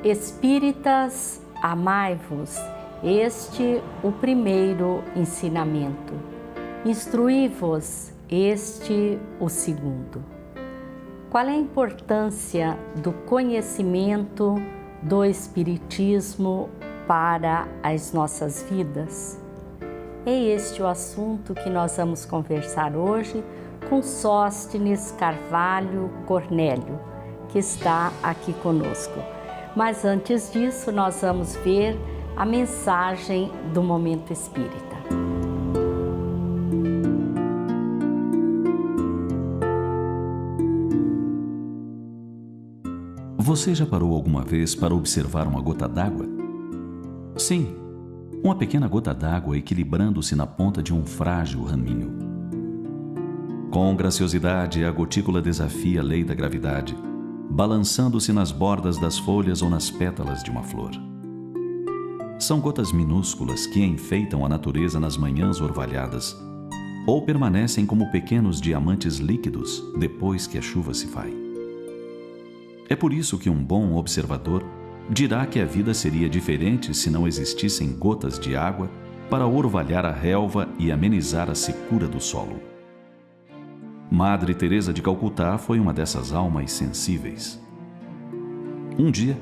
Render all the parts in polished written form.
Espíritas, amai-vos, este o primeiro ensinamento. Instruí-vos, este o segundo. Qual é a importância do conhecimento do Espiritismo para as nossas vidas? É este o assunto que nós vamos conversar hoje com Sóstenes Carvalho Cornélio, que está aqui conosco. Mas antes disso, nós vamos ver a mensagem do Momento Espírita. Você já parou alguma vez para observar uma gota d'água? Sim, uma pequena gota d'água equilibrando-se na ponta de um frágil raminho. Com graciosidade, a gotícula desafia a lei da gravidade, balançando-se nas bordas das folhas ou nas pétalas de uma flor. São gotas minúsculas que enfeitam a natureza nas manhãs orvalhadas, ou permanecem como pequenos diamantes líquidos depois que a chuva se vai. É por isso que um bom observador dirá que a vida seria diferente se não existissem gotas de água para orvalhar a relva e amenizar a secura do solo. Madre Teresa de Calcutá foi uma dessas almas sensíveis. Um dia,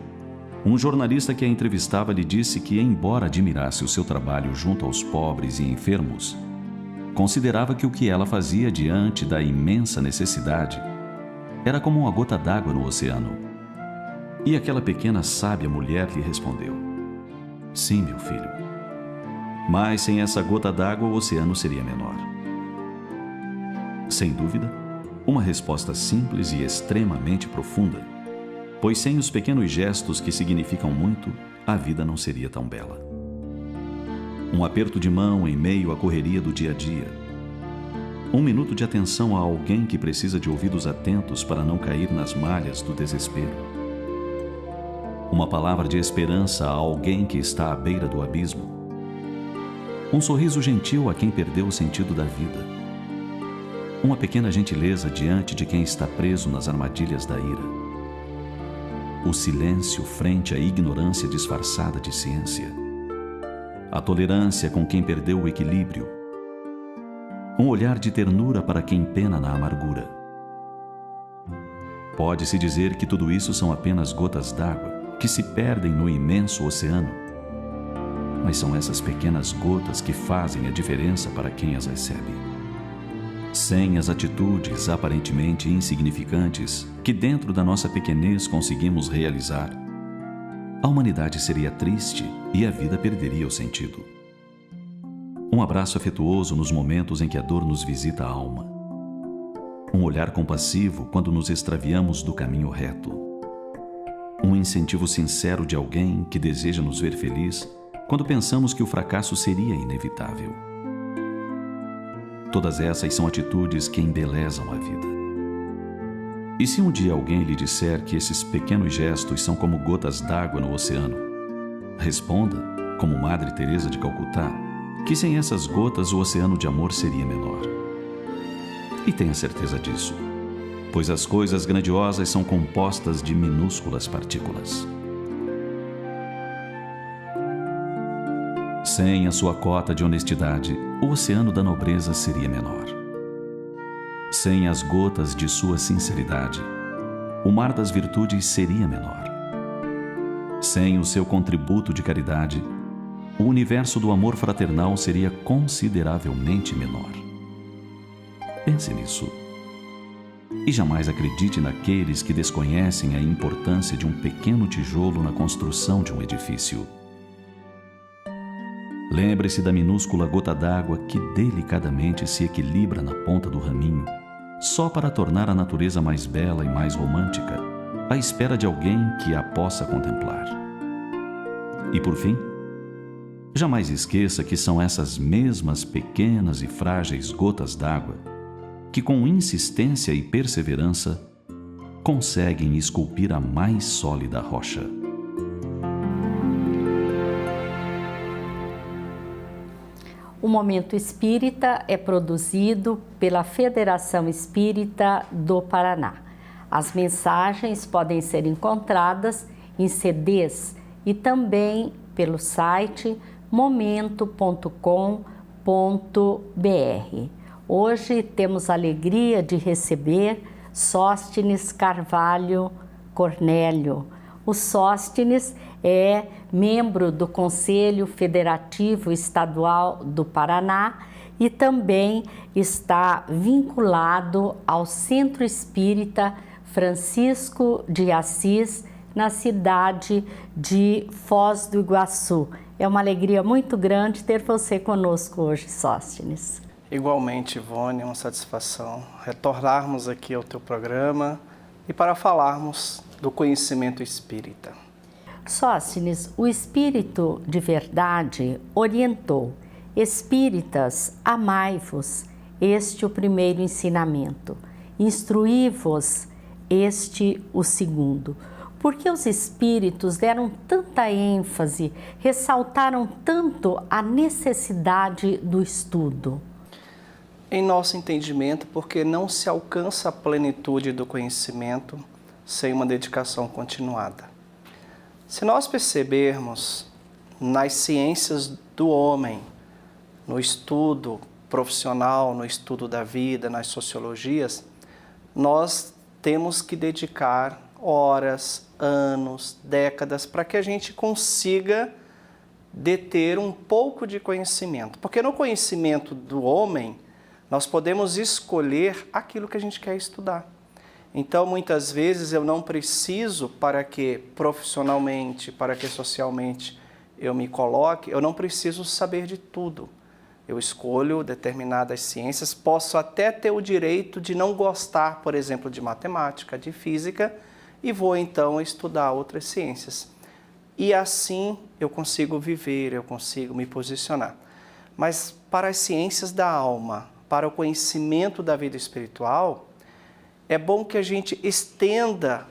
um jornalista que a entrevistava lhe disse que, embora admirasse o seu trabalho junto aos pobres e enfermos, considerava que o que ela fazia diante da imensa necessidade era como uma gota d'água no oceano. E aquela pequena sábia mulher lhe respondeu: "Sim, meu filho, mas sem essa gota d'água o oceano seria menor." Sem dúvida, uma resposta simples e extremamente profunda, pois sem os pequenos gestos que significam muito, a vida não seria tão bela. Um aperto de mão em meio à correria do dia a dia. Um minuto de atenção a alguém que precisa de ouvidos atentos para não cair nas malhas do desespero. Uma palavra de esperança a alguém que está à beira do abismo. Um sorriso gentil a quem perdeu o sentido da vida. Uma pequena gentileza diante de quem está preso nas armadilhas da ira. O silêncio frente à ignorância disfarçada de ciência. A tolerância com quem perdeu o equilíbrio. Um olhar de ternura para quem pena na amargura. Pode-se dizer que tudo isso são apenas gotas d'água que se perdem no imenso oceano. Mas são essas pequenas gotas que fazem a diferença para quem as recebe. Sem as atitudes aparentemente insignificantes que dentro da nossa pequenez conseguimos realizar, a humanidade seria triste e a vida perderia o sentido. Um abraço afetuoso nos momentos em que a dor nos visita a alma. Um olhar compassivo quando nos extraviamos do caminho reto. Um incentivo sincero de alguém que deseja nos ver feliz quando pensamos que o fracasso seria inevitável. Todas essas são atitudes que embelezam a vida. E se um dia alguém lhe disser que esses pequenos gestos são como gotas d'água no oceano, responda, como Madre Teresa de Calcutá, que sem essas gotas o oceano de amor seria menor. E tenha certeza disso, pois as coisas grandiosas são compostas de minúsculas partículas. Sem a sua cota de honestidade, o oceano da nobreza seria menor. Sem as gotas de sua sinceridade, o mar das virtudes seria menor. Sem o seu contributo de caridade, o universo do amor fraternal seria consideravelmente menor. Pense nisso. E jamais acredite naqueles que desconhecem a importância de um pequeno tijolo na construção de um edifício. Lembre-se da minúscula gota d'água que delicadamente se equilibra na ponta do raminho, só para tornar a natureza mais bela e mais romântica, à espera de alguém que a possa contemplar. E por fim, jamais esqueça que são essas mesmas pequenas e frágeis gotas d'água que, com insistência e perseverança, conseguem esculpir a mais sólida rocha. O Momento Espírita é produzido pela Federação Espírita do Paraná. As mensagens podem ser encontradas em CDs e também pelo site momento.com.br. Hoje temos a alegria de receber Sóstenes Carvalho Cornélio. O Sóstenes é membro do Conselho Federativo Estadual do Paraná e também está vinculado ao Centro Espírita Francisco de Assis, na cidade de Foz do Iguaçu. É uma alegria muito grande ter você conosco hoje, Sóstenes. Igualmente, Ivone, é uma satisfação retornarmos aqui ao teu programa e para falarmos do conhecimento espírita. Sóstenes, o Espírito de Verdade orientou: Espíritas, amai-vos, este o primeiro ensinamento, instruí-vos, este o segundo. Por que os Espíritos deram tanta ênfase, ressaltaram tanto a necessidade do estudo? Em nosso entendimento, porque não se alcança a plenitude do conhecimento sem uma dedicação continuada. Se nós percebermos nas ciências do homem, no estudo profissional, no estudo da vida, nas sociologias, nós temos que dedicar horas, anos, décadas para que a gente consiga deter um pouco de conhecimento. Porque no conhecimento do homem, nós podemos escolher aquilo que a gente quer estudar. Então, muitas vezes, eu não preciso, para que profissionalmente, para que socialmente eu me coloque, eu não preciso saber de tudo. Eu escolho determinadas ciências, posso até ter o direito de não gostar, por exemplo, de matemática, de física, e vou então estudar outras ciências. E assim eu consigo viver, eu consigo me posicionar. Mas para as ciências da alma, para o conhecimento da vida espiritual, é bom que a gente estenda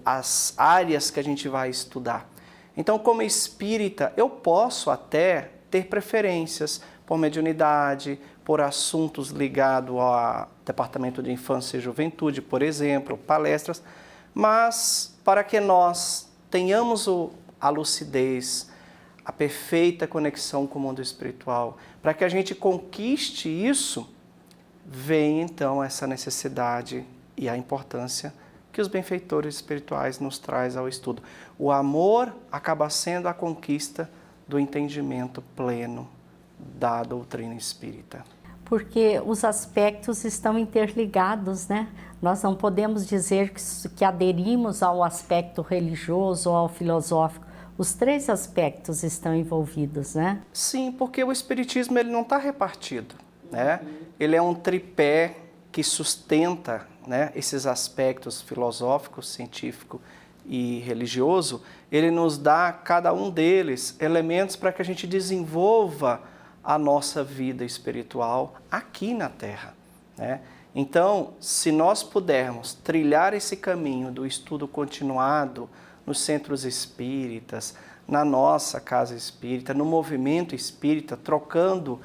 as áreas que a gente vai estudar. Então, como espírita, eu posso até ter preferências por mediunidade, por assuntos ligados ao Departamento de Infância e Juventude, por exemplo, palestras, mas para que nós tenhamos a lucidez, a perfeita conexão com o mundo espiritual, para que a gente conquiste isso, vem então essa necessidade e a importância que os benfeitores espirituais nos traz ao estudo. O amor acaba sendo a conquista do entendimento pleno da doutrina espírita. Porque os aspectos estão interligados, né? Nós não podemos dizer que aderimos ao aspecto religioso ou ao filosófico. Os três aspectos estão envolvidos, né? Sim, porque o espiritismo ele não está repartido, né? Ele é um tripé que sustenta, né, esses aspectos filosófico, científico e religioso. Ele nos dá, cada um deles, elementos para que a gente desenvolva a nossa vida espiritual aqui na Terra, né? Então, se nós pudermos trilhar esse caminho do estudo continuado nos centros espíritas, na nossa casa espírita, no movimento espírita, trocando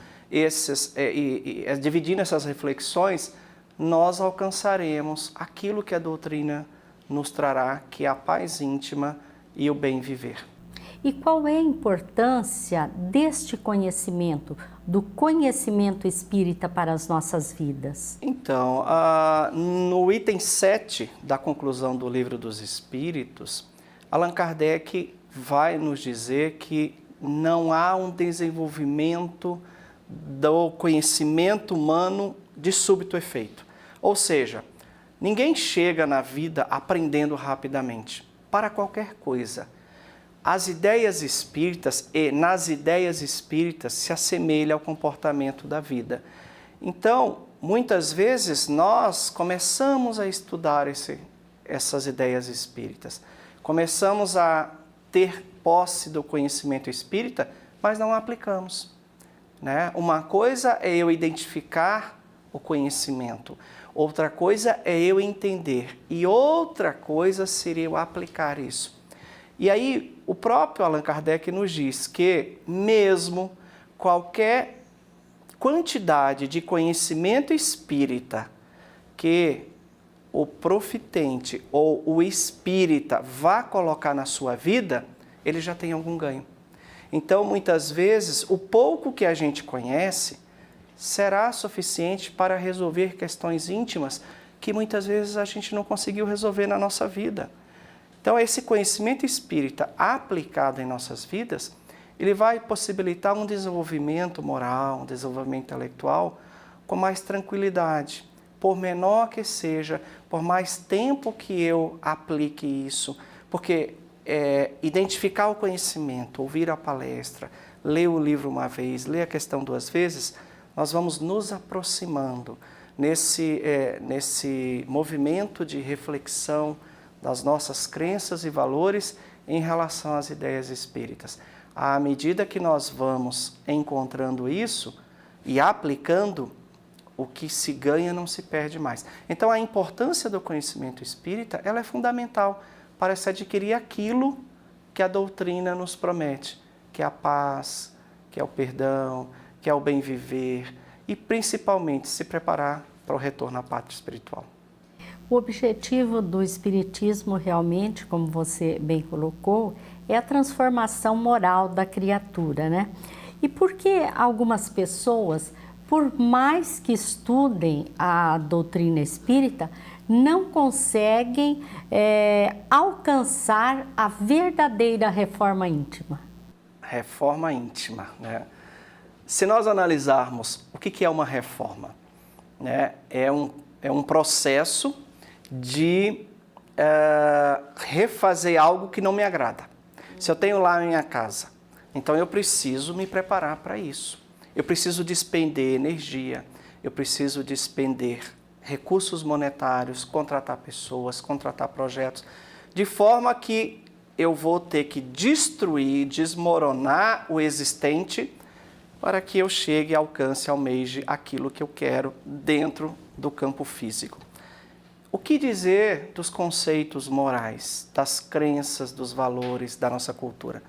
dividindo essas reflexões, nós alcançaremos aquilo que a doutrina nos trará, que é a paz íntima e o bem viver. E qual é a importância deste conhecimento, do conhecimento espírita para as nossas vidas? Então, no item 7 da conclusão do Livro dos Espíritos, Allan Kardec vai nos dizer que não há um desenvolvimento do conhecimento humano de súbito efeito. Ou seja, ninguém chega na vida aprendendo rapidamente, para qualquer coisa. As ideias espíritas e nas ideias espíritas se assemelha ao comportamento da vida. Então, muitas vezes nós começamos a estudar essas ideias espíritas, começamos a ter posse do conhecimento espírita, mas não aplicamos, né? Uma coisa é eu identificar o conhecimento, outra coisa é eu entender e outra coisa seria eu aplicar isso. E aí, o próprio Allan Kardec nos diz que mesmo qualquer quantidade de conhecimento espírita que o profitente ou o espírita vá colocar na sua vida, ele já tem algum ganho. Então, muitas vezes, o pouco que a gente conhece será suficiente para resolver questões íntimas que muitas vezes a gente não conseguiu resolver na nossa vida. Então, esse conhecimento espírita aplicado em nossas vidas, ele vai possibilitar um desenvolvimento moral, um desenvolvimento intelectual com mais tranquilidade. Por menor que seja, por mais tempo que eu aplique isso, porque identificar o conhecimento, ouvir a palestra, ler o livro uma vez, ler a questão 2 vezes, nós vamos nos aproximando nesse movimento de reflexão das nossas crenças e valores em relação às ideias espíritas. À medida que nós vamos encontrando isso e aplicando, o que se ganha não se perde mais. Então, a importância do conhecimento espírita, ela é fundamental para se adquirir aquilo que a doutrina nos promete, que é a paz, que é o perdão, que é o bem viver e, principalmente, se preparar para o retorno à pátria espiritual. O objetivo do Espiritismo realmente, como você bem colocou, é a transformação moral da criatura, né? E por que algumas pessoas, por mais que estudem a doutrina espírita, não conseguem alcançar a verdadeira reforma íntima? Reforma íntima, né? Se nós analisarmos o que é uma reforma, né? É um processo de refazer algo que não me agrada. Se eu tenho lá a minha casa, então eu preciso me preparar para isso. Eu preciso despender energia, eu preciso despender recursos monetários, contratar pessoas, contratar projetos, de forma que eu vou ter que destruir, desmoronar o existente para que eu chegue, alcance, almeje aquilo que eu quero dentro do campo físico. O que dizer dos conceitos morais, das crenças, dos valores da nossa cultura?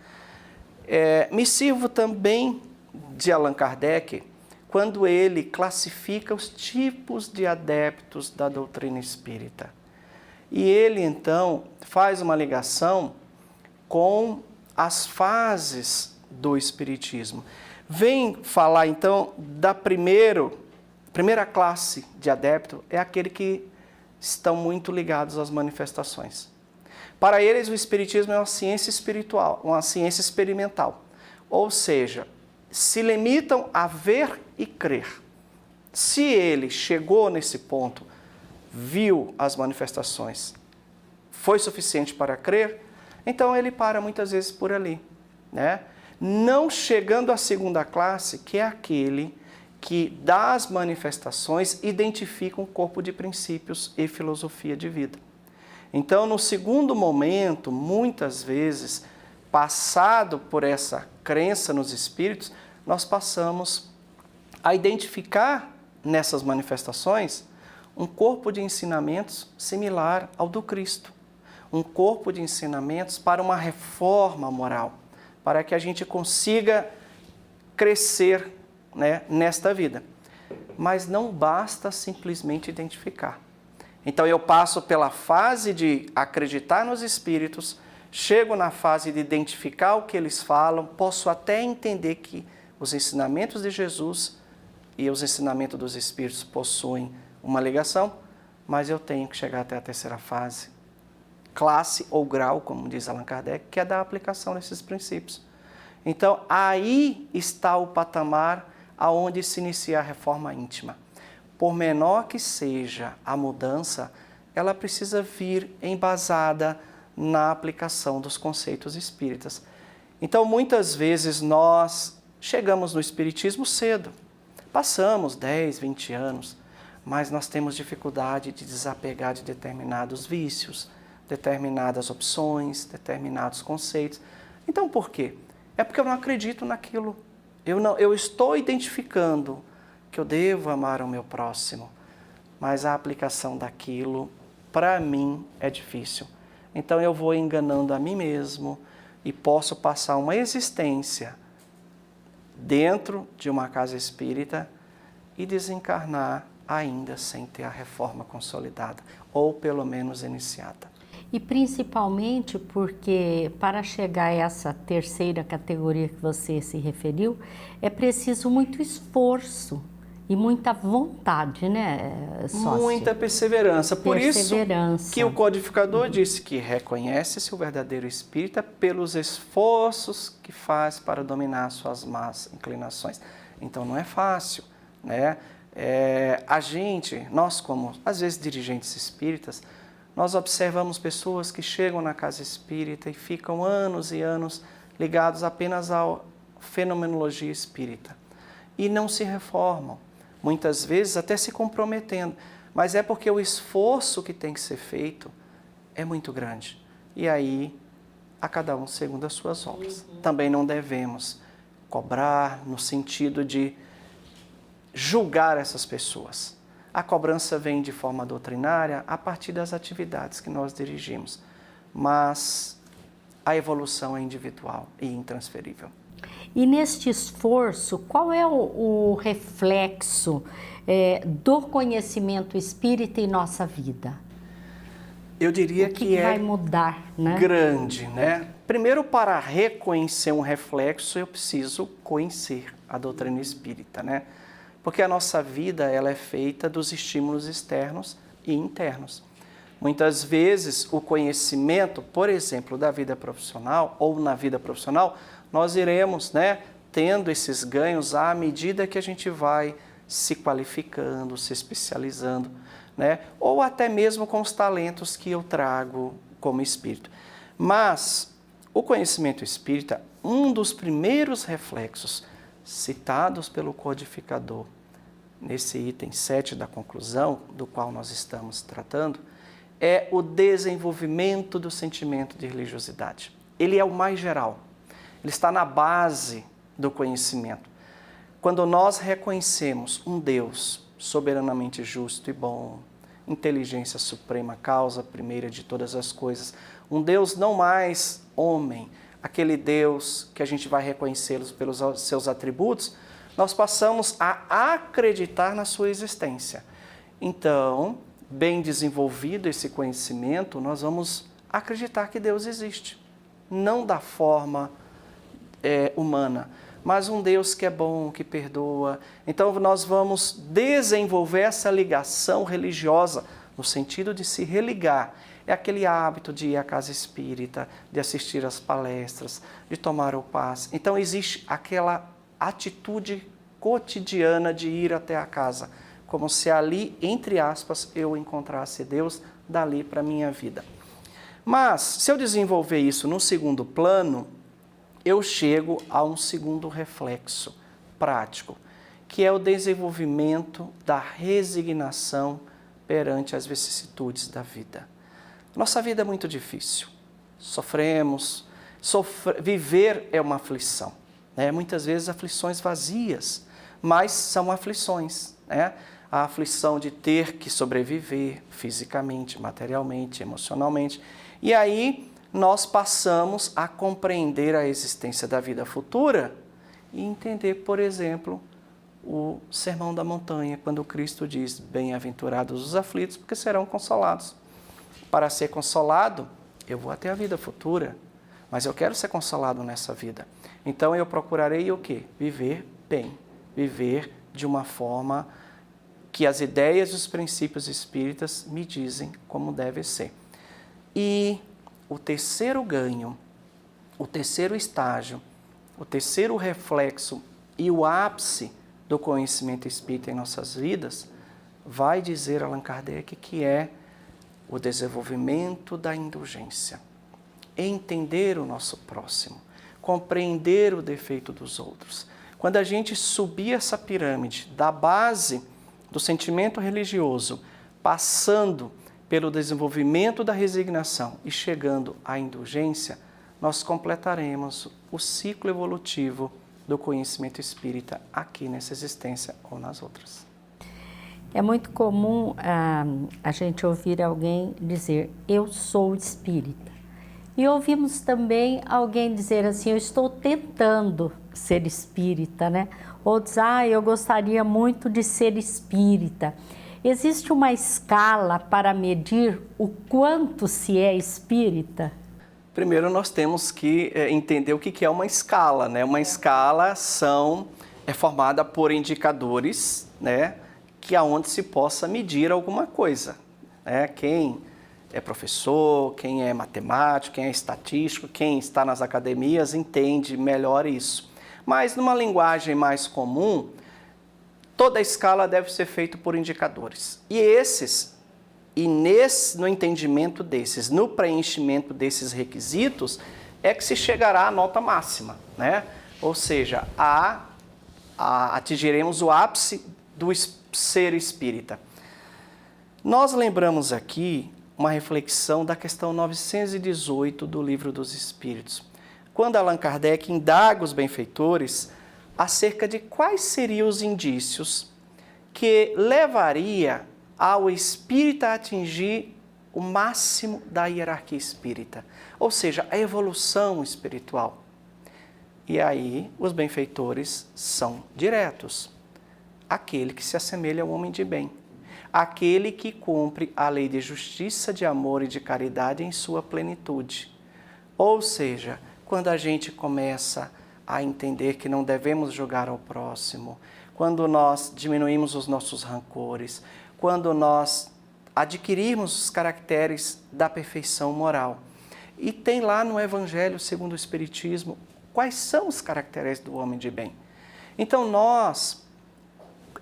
Me sirvo também de Allan Kardec, quando ele classifica os tipos de adeptos da doutrina espírita. E ele, então, faz uma ligação com as fases do espiritismo. Vem falar, então, da primeira classe de adepto, é aquele que estão muito ligados às manifestações. Para eles, o espiritismo é uma ciência espiritual, uma ciência experimental. Ou seja, se limitam a ver e crer. Se ele chegou nesse ponto, viu as manifestações, foi suficiente para crer, então ele para muitas vezes por ali, né? Não chegando à segunda classe, que é aquele que das manifestações identifica um corpo de princípios e filosofia de vida. Então, no segundo momento, muitas vezes, passado por essa crença nos espíritos, nós passamos a identificar nessas manifestações um corpo de ensinamentos similar ao do Cristo. Um corpo de ensinamentos para uma reforma moral, para que a gente consiga crescer, né, nesta vida. Mas não basta simplesmente identificar. Então eu passo pela fase de acreditar nos espíritos, chego na fase de identificar o que eles falam, posso até entender que os ensinamentos de Jesus e os ensinamentos dos espíritos possuem uma ligação, mas eu tenho que chegar até a terceira fase, classe ou grau, como diz Allan Kardec, que é da aplicação desses princípios. Então, aí está o patamar aonde se inicia a reforma íntima. Por menor que seja a mudança, ela precisa vir embasada na aplicação dos conceitos espíritas. Então, muitas vezes nós chegamos no espiritismo cedo, passamos 10, 20 anos, mas nós temos dificuldade de desapegar de determinados vícios, determinadas opções, determinados conceitos. Então, por quê? É porque eu não acredito naquilo. Eu estou identificando que eu devo amar o meu próximo, mas a aplicação daquilo, para mim, é difícil. Então eu vou enganando a mim mesmo e posso passar uma existência dentro de uma casa espírita e desencarnar ainda sem ter a reforma consolidada, ou pelo menos iniciada. E principalmente porque para chegar a essa terceira categoria que você se referiu, é preciso muito esforço e muita vontade, né, sócio? Muita perseverança. Por isso que o codificador disse que reconhece-se o verdadeiro espírita pelos esforços que faz para dominar suas más inclinações. Então não é fácil, né? Nós como, às vezes, dirigentes espíritas, nós observamos pessoas que chegam na casa espírita e ficam anos e anos ligados apenas à fenomenologia espírita e não se reformam, muitas vezes até se comprometendo, mas é porque o esforço que tem que ser feito é muito grande. E aí, a cada um segundo as suas obras. Também não devemos cobrar no sentido de julgar essas pessoas. A cobrança vem de forma doutrinária a partir das atividades que nós dirigimos, mas a evolução é individual e intransferível. E neste esforço, qual é o reflexo do conhecimento espírita em nossa vida? Eu diria que vai mudar, né? Grande, né? Primeiro, para reconhecer um reflexo, eu preciso conhecer a doutrina espírita, né? Porque a nossa vida ela é feita dos estímulos externos e internos. Muitas vezes o conhecimento, por exemplo, da vida profissional ou na vida profissional, nós iremos, né, tendo esses ganhos à medida que a gente vai se qualificando, se especializando, né? Ou até mesmo com os talentos que eu trago como espírito. Mas o conhecimento espírita, um dos primeiros reflexos citados pelo codificador, nesse item 7 da conclusão, do qual nós estamos tratando, é o desenvolvimento do sentimento de religiosidade. Ele é o mais geral, ele está na base do conhecimento. Quando nós reconhecemos um Deus soberanamente justo e bom, inteligência suprema, causa primeira de todas as coisas, um Deus não mais homem, aquele Deus que a gente vai reconhecê-los pelos seus atributos, nós passamos a acreditar na sua existência. Então, bem desenvolvido esse conhecimento, nós vamos acreditar que Deus existe. Não da forma humana, mas um Deus que é bom, que perdoa. Então, nós vamos desenvolver essa ligação religiosa, no sentido de se religar. É aquele hábito de ir à casa espírita, de assistir às palestras, de tomar o passe. Então, existe aquela atitude cotidiana de ir até a casa, como se ali, entre aspas, eu encontrasse Deus dali para a minha vida. Mas, se eu desenvolver isso no segundo plano, eu chego a um segundo reflexo prático, que é o desenvolvimento da resignação perante as vicissitudes da vida. Nossa vida é muito difícil, sofremos, viver é uma aflição, né? Muitas vezes aflições vazias, mas são aflições, né? A aflição de ter que sobreviver fisicamente, materialmente, emocionalmente. E aí nós passamos a compreender a existência da vida futura e entender, por exemplo, o Sermão da Montanha, quando Cristo diz: bem-aventurados os aflitos, porque serão consolados. Para ser consolado, eu vou até a vida futura, mas eu quero ser consolado nessa vida. Então eu procurarei o quê? Viver bem, viver de uma forma que as ideias e os princípios espíritas me dizem como deve ser. E o terceiro ganho, o terceiro estágio, o terceiro reflexo e o ápice do conhecimento espírita em nossas vidas, vai dizer Allan Kardec que é o desenvolvimento da indulgência. Entender o nosso próximo, compreender o defeito dos outros. Quando a gente subir essa pirâmide da base do sentimento religioso, passando pelo desenvolvimento da resignação e chegando à indulgência, nós completaremos o ciclo evolutivo do conhecimento espírita aqui nessa existência ou nas outras. É muito comum a gente ouvir alguém dizer: eu sou espírita. E ouvimos também alguém dizer assim: eu estou tentando ser espírita, né? Ou diz: eu gostaria muito de ser espírita. Existe uma escala para medir o quanto se é espírita? Primeiro nós temos que entender o que é uma escala, né? Uma escala é formada por indicadores, né? Que aonde se possa medir alguma coisa, né? Quem é professor, quem é matemático, quem é estatístico, quem está nas academias entende melhor isso. Mas numa linguagem mais comum, toda a escala deve ser feita por indicadores. No entendimento desses, no preenchimento desses requisitos, é que se chegará à nota máxima, né? Ou seja, atingiremos o ápice do ser espírita. Nós lembramos aqui uma reflexão da questão 918 do Livro dos Espíritos, quando Allan Kardec indaga os benfeitores acerca de quais seriam os indícios que levaria ao espírita a atingir o máximo da hierarquia espírita, ou seja, a evolução espiritual. E aí os benfeitores são diretos. Aquele que se assemelha ao homem de bem, aquele que cumpre a lei de justiça, de amor e de caridade em sua plenitude. Ou seja, quando a gente começa a entender que não devemos julgar ao próximo, quando nós diminuímos os nossos rancores, quando nós adquirirmos os caracteres da perfeição moral. E tem lá no Evangelho segundo o Espiritismo quais são os caracteres do homem de bem. Então nós,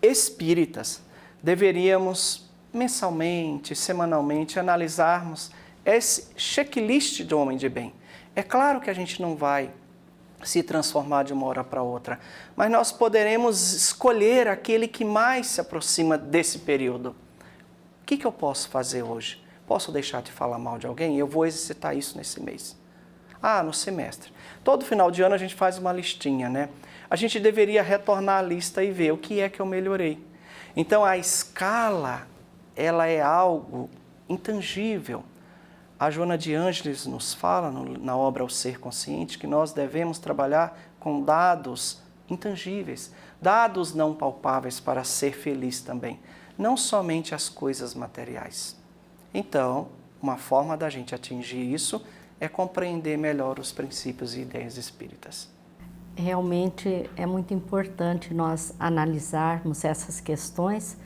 espíritas, deveríamos mensalmente, semanalmente, analisarmos esse checklist do homem de bem. É claro que a gente não vai se transformar de uma hora para outra, mas nós poderemos escolher aquele que mais se aproxima desse período. O que eu posso fazer hoje? Posso deixar de falar mal de alguém? Eu vou exercitar isso nesse mês. No semestre. Todo final de ano a gente faz uma listinha, né? A gente deveria retornar a lista e ver o que é que eu melhorei. Então a escala, ela é algo intangível. A Joana de Ângeles nos fala na obra O Ser Consciente que nós devemos trabalhar com dados intangíveis, dados não palpáveis para ser feliz também, não somente as coisas materiais. Então, uma forma da gente atingir isso é compreender melhor os princípios e ideias espíritas. Realmente é muito importante nós analisarmos essas questões,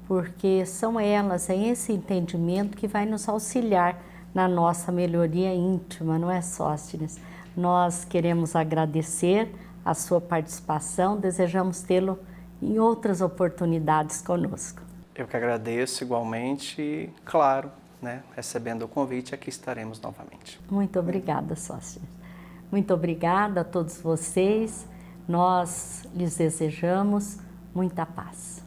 porque são elas, é esse entendimento que vai nos auxiliar na nossa melhoria íntima, não é, Sóstenes? Nós queremos agradecer a sua participação, desejamos tê-lo em outras oportunidades conosco. Eu que agradeço igualmente e, claro, recebendo o convite, aqui estaremos novamente. Muito obrigada, Sóstenes. Muito obrigada a todos vocês. Nós lhes desejamos muita paz.